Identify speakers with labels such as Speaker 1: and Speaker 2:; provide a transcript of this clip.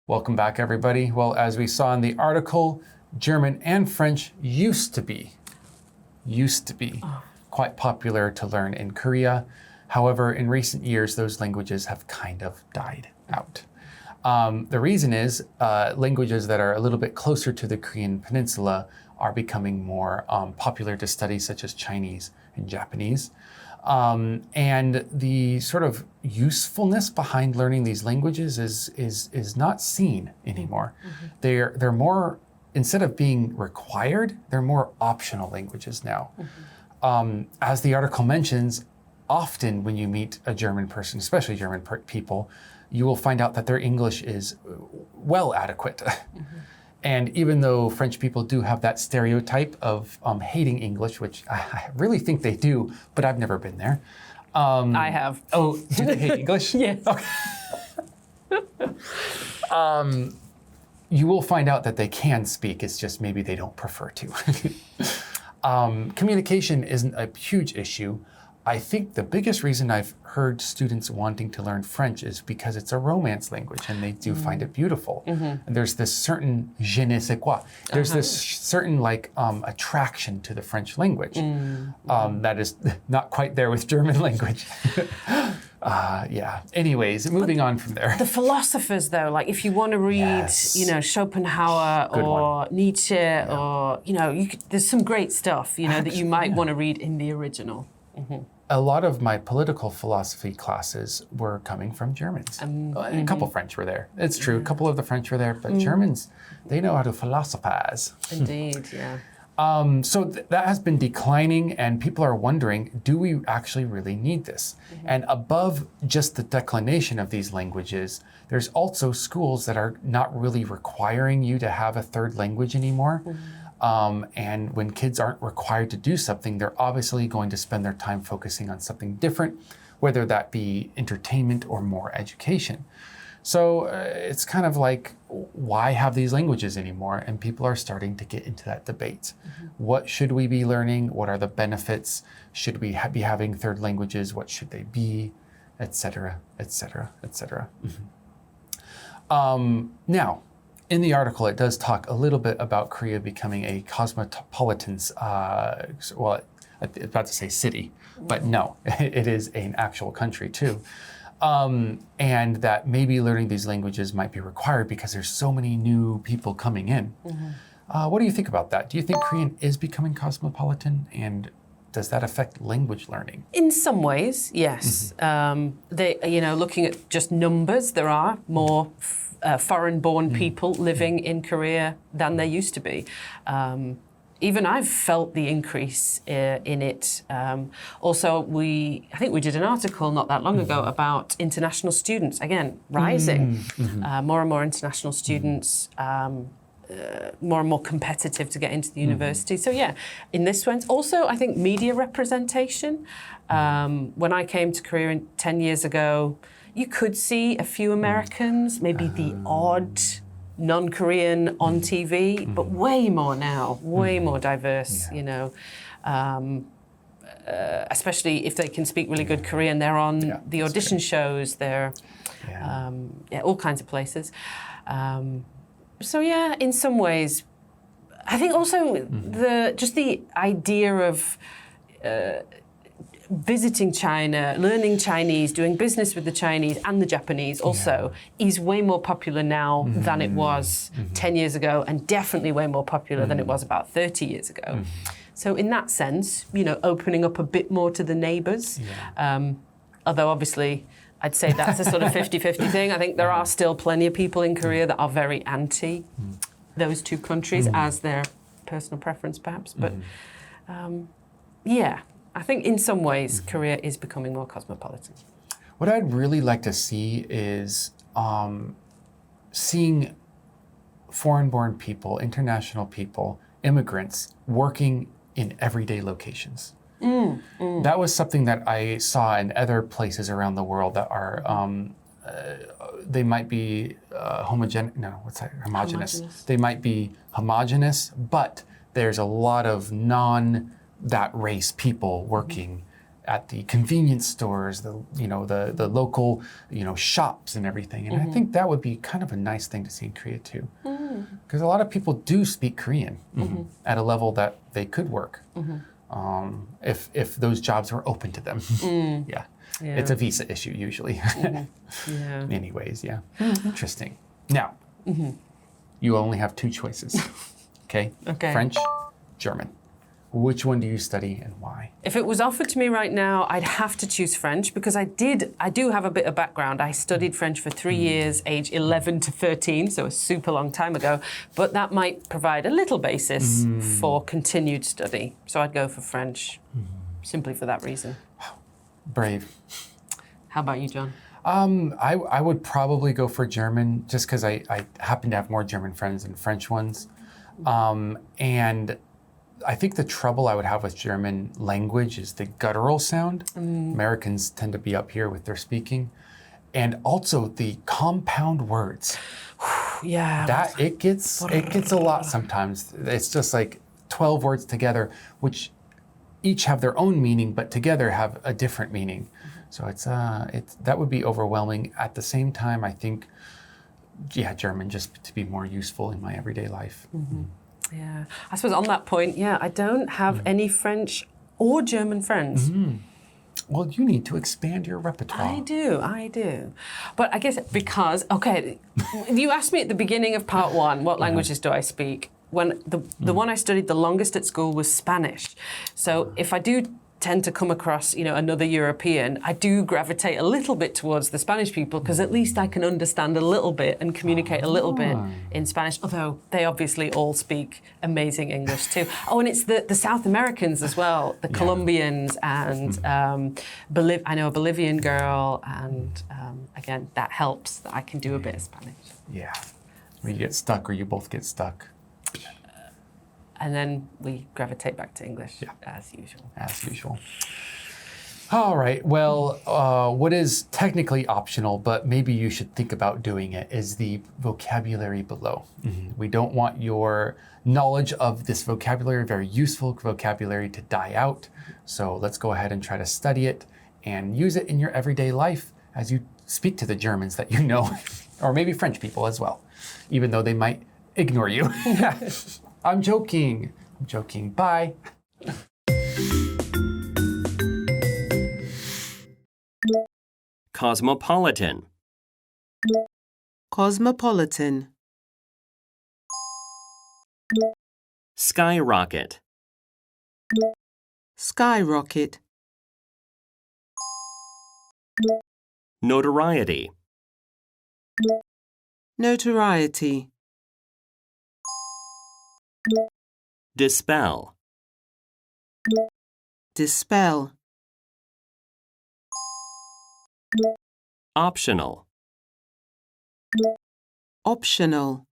Speaker 1: Welcome back, everybody. Well, as we saw in the article, German and French used to be quite popular to learn in Korea. However, in recent years, those languages have kind of died out. The reason is languages that are a little bit closer to the Korean peninsula are becoming more popular to study, such as Chinese and Japanese. And the sort of usefulness behind learning these languages is not seen anymore. Mm-hmm. They're more, instead of being required, they're more optional languages now. Mm-hmm. As the article mentions, often when you meet a German person, especially German people, you will find out that their English is well adequate. Mm-hmm. And even though French people do have that stereotype of hating English, which I really think they do, but I've never been there.
Speaker 2: I have.
Speaker 1: Oh, do they hate English?
Speaker 2: Yes.
Speaker 1: Okay. You will find out that they can speak, it's just maybe they don't prefer to. Communication isn't a huge issue. I think the biggest reason I've heard students wanting to learn French is because it's a Romance language and they do find it beautiful. Mm-hmm. And there's this certain je ne sais quoi. There's this certain attraction to the French language that is not quite there with German language. Yeah. Anyways, moving on from there.
Speaker 2: The philosophers, though, like if you want to read, Schopenhauer or Nietzsche, or there's some great stuff, that you might want to read in the original. Mm-hmm.
Speaker 1: A lot of my political philosophy classes were coming from Germans. A couple French were there. It's true, a couple of the French were there, but Germans, they know how to philosophize.
Speaker 2: Indeed, yeah.
Speaker 1: So that has been declining, and people are wondering, do we actually really need this? Mm-hmm. And above just the declination of these languages, there's also schools that are not really requiring you to have a third language anymore. Mm-hmm. And when kids aren't required to do something, they're obviously going to spend their time focusing on something different, whether that be entertainment or more education. So it's kind of like, why have these languages anymore? And people are starting to get into that debate. Mm-hmm. What should we be learning? What are the benefits? Should we be having third languages? What should they be? Et cetera, et cetera, et cetera. Mm-hmm. Now, in the article, it does talk a little bit about Korea becoming a cosmopolitan, I was about to say city, but no, it is an actual country too. And that maybe learning these languages might be required because there's so many new people coming in. Mm-hmm. What do you think about that? Do you think Korean is becoming cosmopolitan, and does that affect language learning?
Speaker 2: In some ways, yes. Mm-hmm. Looking at just numbers, there are more foreign-born people living in Korea than there used to be. Even I've felt the increase in it. Also, I think we did an article not that long ago about international students, again, rising. Mm-hmm. More and more international students, more and more competitive to get into the university. So yeah, in this sense. Also, I think media representation. When I came to Korea 10 years ago, you could see a few Americans, maybe the odd non-Korean on TV, but way more now, way more diverse, especially if they can speak really good Korean. They're on the audition shows, they're all kinds of places. So yeah, in some ways, I think also the idea of visiting China, learning Chinese, doing business with the Chinese and the Japanese also is way more popular now than it was 10 years ago, and definitely way more popular than it was about 30 years ago. So in that sense, opening up a bit more to the neighbours. Although obviously I'd say that's a sort of 50-50 thing. I think there are still plenty of people in Korea that are very anti those two countries as their personal preference perhaps. But I think in some ways, Korea is becoming more cosmopolitan.
Speaker 1: What I'd really like to see is seeing foreign-born people, international people, immigrants working in everyday locations. That was something that I saw in other places around the world that are, they might be homogeneous. They might be homogeneous, but there's a lot of that race people working at the convenience stores, the local shops and everything. And I think that would be kind of a nice thing to see in Korea too, because a lot of people do speak Korean at a level that they could work if those jobs were open to them. Yeah. It's a visa issue usually.
Speaker 2: Yeah.
Speaker 1: Anyways, yeah. Interesting. Now, you only have two choices. Okay? French, German. Which one do you study and why?
Speaker 2: If it was offered to me right now, I'd have to choose French because I do have a bit of background. I studied French for 3 years, age 11 to 13, so a super long time ago. But that might provide a little basis for continued study. So I'd go for French, simply for that reason.
Speaker 1: Brave.
Speaker 2: How about you, John?
Speaker 1: I would probably go for German just because I happen to have more German friends than French ones. And I think the trouble I would have with German language is the guttural sound. Americans tend to be up here with their speaking. And also the compound words.
Speaker 2: Yeah.
Speaker 1: That it gets a lot sometimes. It's just like 12 words together, which each have their own meaning, but together have a different meaning. So it's that would be overwhelming. At the same time, I think, German just to be more useful in my everyday life.
Speaker 2: Yeah, I suppose on that point, I don't have any French or German friends.
Speaker 1: Well, you need to expand your repertoire.
Speaker 2: I do. But I guess because, you asked me at the beginning of part one, what languages do I speak? When the one I studied the longest at school was Spanish. So if I do tend to come across, another European, I do gravitate a little bit towards the Spanish people because at least I can understand a little bit and communicate a little bit in Spanish, although they obviously all speak amazing English too. Oh, and it's the South Americans as well, the Colombians and I know a Bolivian girl, and again, that helps that I can do a bit of Spanish.
Speaker 1: Yeah, when you get stuck or you both get stuck.
Speaker 2: And then we gravitate back to English, as usual.
Speaker 1: As usual. All right. Well, what is technically optional, but maybe you should think about doing it, is the vocabulary below. We don't want your knowledge of this vocabulary, very useful vocabulary, to die out. So let's go ahead and try to study it and use it in your everyday life as you speak to the Germans that you know, or maybe French people as well, even though they might ignore you. I'm joking. Bye.
Speaker 3: Cosmopolitan.
Speaker 4: Cosmopolitan.
Speaker 3: Skyrocket.
Speaker 4: Skyrocket.
Speaker 3: Notoriety.
Speaker 4: Notoriety.
Speaker 3: Dispel.
Speaker 4: Dispel.
Speaker 3: Optional.
Speaker 4: Optional.